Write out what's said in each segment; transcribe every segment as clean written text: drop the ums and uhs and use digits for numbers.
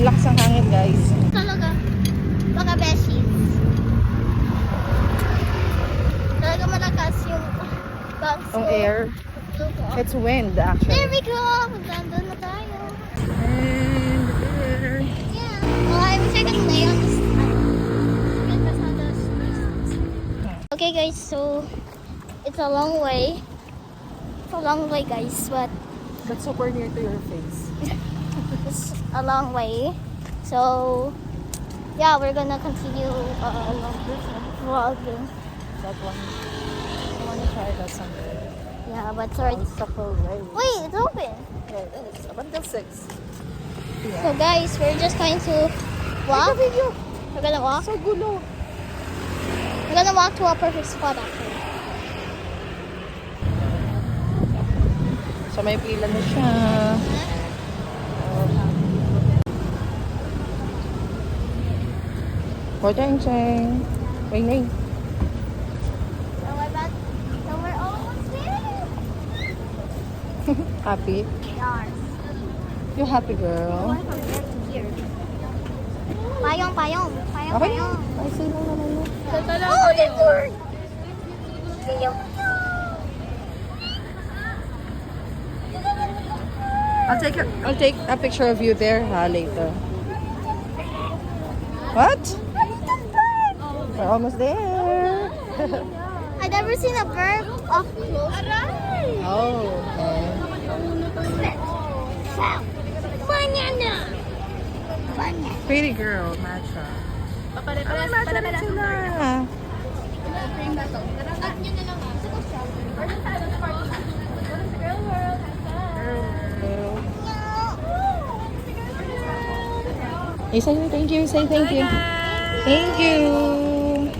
Ang lakas ng hangin, guys. Talaga. Mga beshies. Talaga malakas yung bags ko. Yung air. It's wind, There actually. we go! Maganda na tayo. And there. Yeah. Well, I wish I could lay on this. Okay guys, so it's a long way. It's a long way guys, but That's super near to your face. it's a long way. So yeah, we're gonna continue vlogging. That one. I want to try that someday. Yeah, but sorry. It's so cold, right? Wait, it's open. Yeah, it is. Up until 6. So guys, we're just going to walk. We're gonna walk. So gulo. We're gonna walk to a perfect spot actually. So may pila na siya. Cheng Cheng. Wait, wait. So we're almost there. Happy? Yes. You happy, girl? From there to here. Payong, payong. Payong, Okay. payong. I see. No. Oh, this word. Payong. I'll take a picture of you there later. What? We're almost there. I've never seen a bird up close. Oh, okay. Banana. Banana. Pretty girl, matcha. Matcha na sila. Say thank you. Say thank you. Thank you.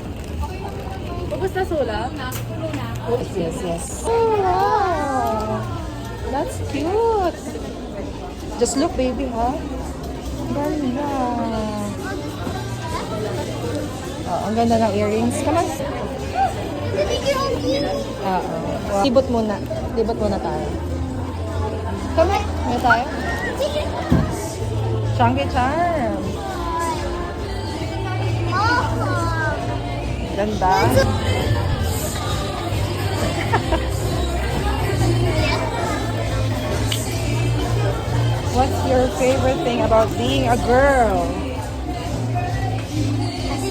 Basta sula? Yes. Oh, wow. That's cute. Just look, baby, ha? Ganda. Oh, ang ganda ng earrings. Come on. Oo. Libot muna. Libot muna tayo. Come on. Ano tayo? Chunky Charm. Ganda. What's your favorite thing about being a girl?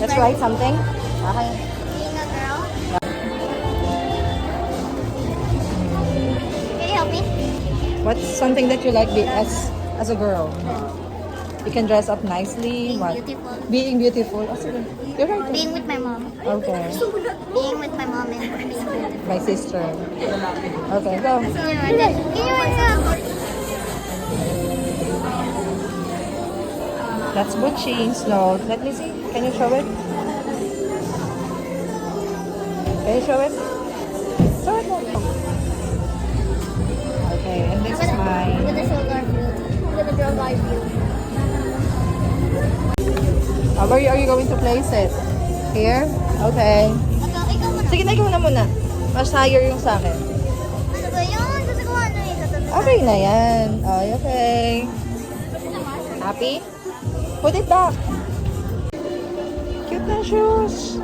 Let's write something. Okay. Being a girl. Can you help me? What's something that you like as a girl? You can dress up nicely. Being What? beautiful. Being beautiful. Oh, sige. You're right. Being with my mom. Okay. Being with my mom and being beautiful. My sister. Okay, go. Can you write up? That's Butchie's note. Let me see. Can you show it? Can you show it? Show it. Okay, and this is I'm mine. gonna show Garfield. I'm gonna draw Garfield. Where are you going to place it? Here? Okay. Ikaw muna. Sige na, ikaw na muna. Mas higher yung sa akin. Ano ba yun? Sasagawa na eh. Okay na yan. Okay. Happy? Put it back. Cute na shoes.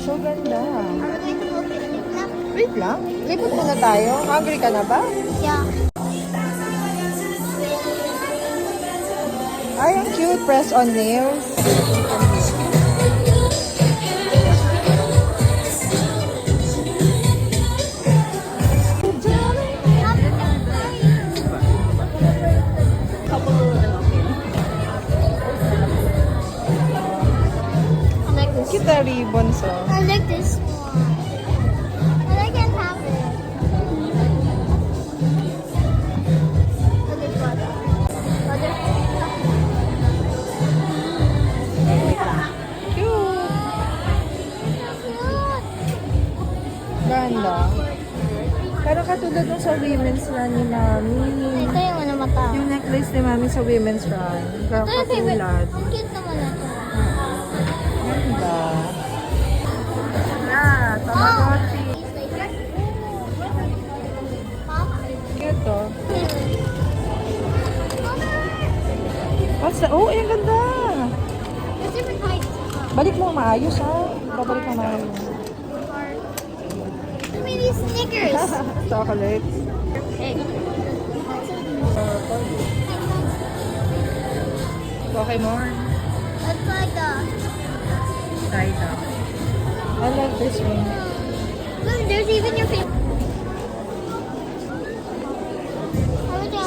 So ganda. Are we going to open it now? Wait lang. Lipot muna tayo. Hungry ka na ba? Yeah. Ay, ang cute. Press on nails. I like this. Cute na ribbons, oh. I like this one. But I can't have it. Look at what. Cute. Ganda. Pero katulad nung sa women's run ni Mami. Ito yung ano mata. Yung necklace ni Mami sa women's run. Pero Ito yung favorite. katulad. Ang cute naman ito. Ganda. Yeah, Tamagotchi. Cute to. Oh, ay, ang ganda. There's different heights. Balik mo maayos, ha? Babalik mo maayos. So many Snickers. Chocolate. Hey. Okay, more. That's like a... Try that. I love this one. Look, there's even your favorite. How would you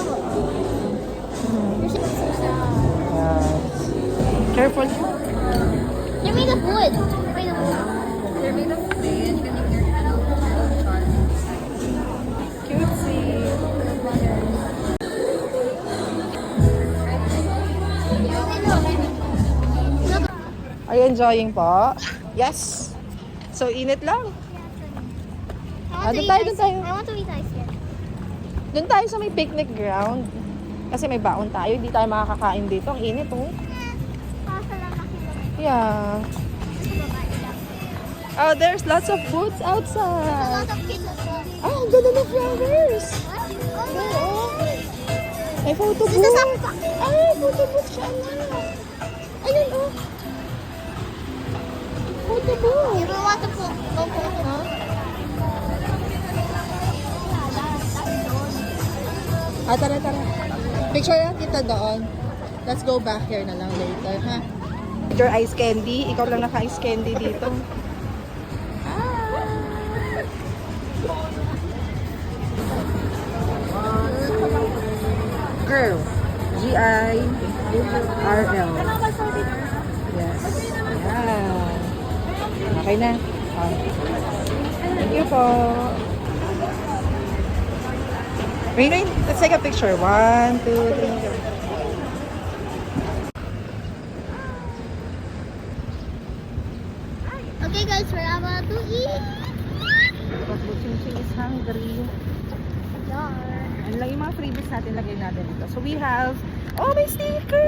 There's so sad. Careful. They're made of wood. Made of wood. They're made of clay and you can make your cutesy. Are you enjoying po? Yes. So, init lang. Doon tayo. I want to eat ice cream. Doon tayo sa may picnic ground. Kasi may baon tayo. Hindi tayo makakakain dito. Ang init, oh. Yeah. Oh, there's lots of booths A outside. lot of kids as well. Oh, ang ganda ng flowers. Oh, May photo this is booth. a... Ay, photo booth siya na. Ayun, oh. Photo booth. You don't want to go photo. Huh? Tara. Picture lang kita doon. Let's go back here na lang later, ha? Your ice candy. Ikaw lang naka-ice candy dito. Girl. Girl. Yes. Yan. Okay na. Thank you po. Rain, let's take a picture. 1, 2, 3, go. Okay guys, we're about to eat. But Buching is hungry. Yar. Ano lang yung mga freebies natin, lagay natin dito. So we have, oh, my sticker!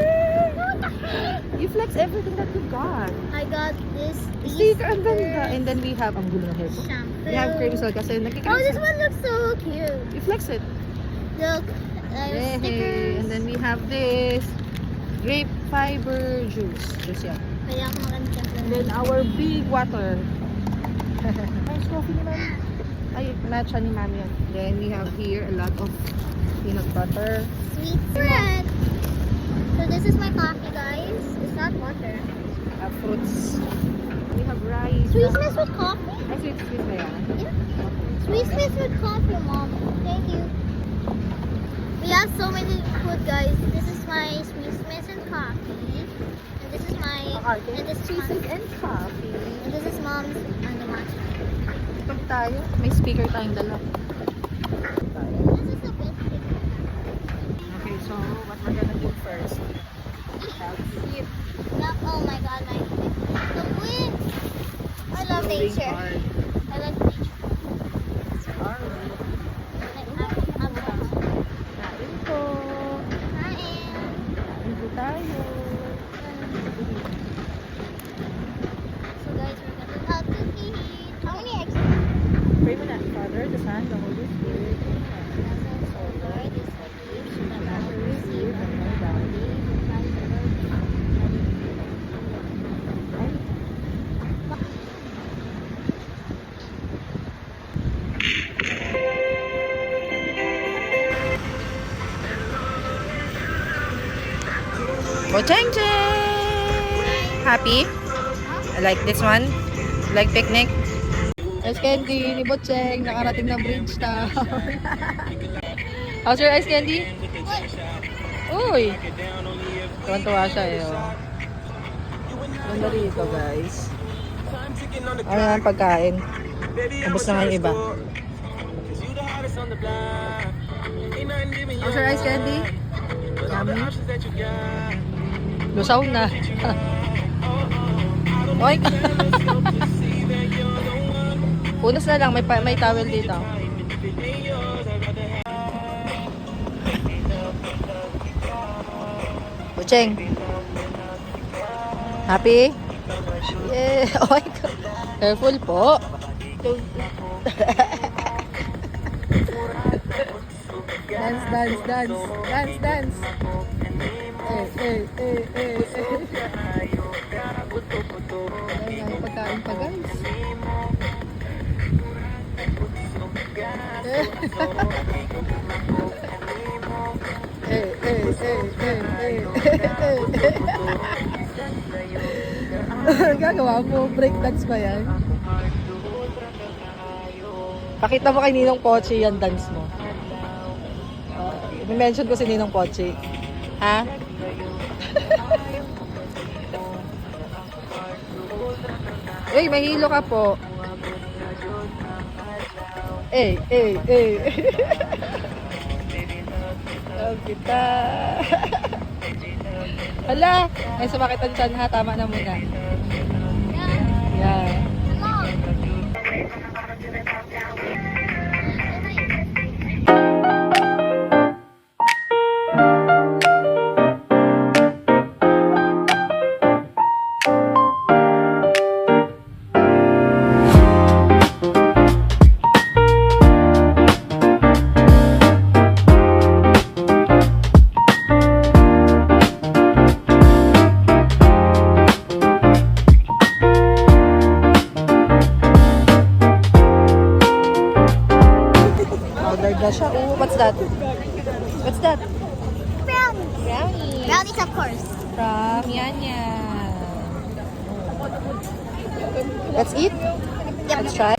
You flex everything that you got. I got this Sticker, ang ganda. And then we have, ang gulo ng hair ko. shampoo. We have crimson kasi Oh, nakikita. this one looks so cute. You flex it. Look, Hey, stickers. and then we have this grape fiber juice. Juice yan. Kaya ako maganda. And then our big water. Nice coffee ni Mami. Ay, matcha ni Mami yan. Then we have here a lot of peanut butter. Sweet bread. So this is my coffee, guys. It's not water. Fruits. We have rice. Sweetness with coffee? Ay, sweet na yan. Yeah. Sweetness with coffee, Mom. Thank you. We have so many food, guys. This is my sweetness and coffee. And this is my... And this is my... and coffee. And this is Mom's and the matcha. Pag tayo, may speaker tayong dala. This is a bit big. Okay, so what we're gonna do first? Have eat. Oh my god, the wind. I love Moving nature. hard. I love nature. Sorry. I'm Kain po. Kain po tayo. So guys, we're gonna have to eat. How many eggs? Pray mo na. Father, the Son, the Holy Spirit. So Lord, this is the gift that I will receive and my body. Bocheng Happy? I like this one. Like picnic? Ice candy ni Bocheng. Nakarating na Bridgetown. How's your ice candy? Uy! Tuwan-tuwa siya eh. Oh. Ganda rito guys. Ano nga ang pagkain? Tapos na nga yung iba. How's your ice candy? Yummy? Lusaw na. Oy! Punas na lang, may towel dito. Bucheng. Happy? Yeah. Oy! Careful po. Dance, dance, dance. Dance, dance. Ayan, may pagkain pa guys. Gagawa mo, breakdance ba yan? Pakita mo kay Ninong Pochi yung dance mo. I-mention ko si Ninong Pochi. Ha? Uy, mahilo ka po. Love kita. Hala, may sumakit ang tiyan ha. Tama na muna. Yeah. Ordered na siya. Oh, what's that? What's that? Brownies. Brownies. Brownies, of course. From Yanya. Let's eat. Yep. Let's try.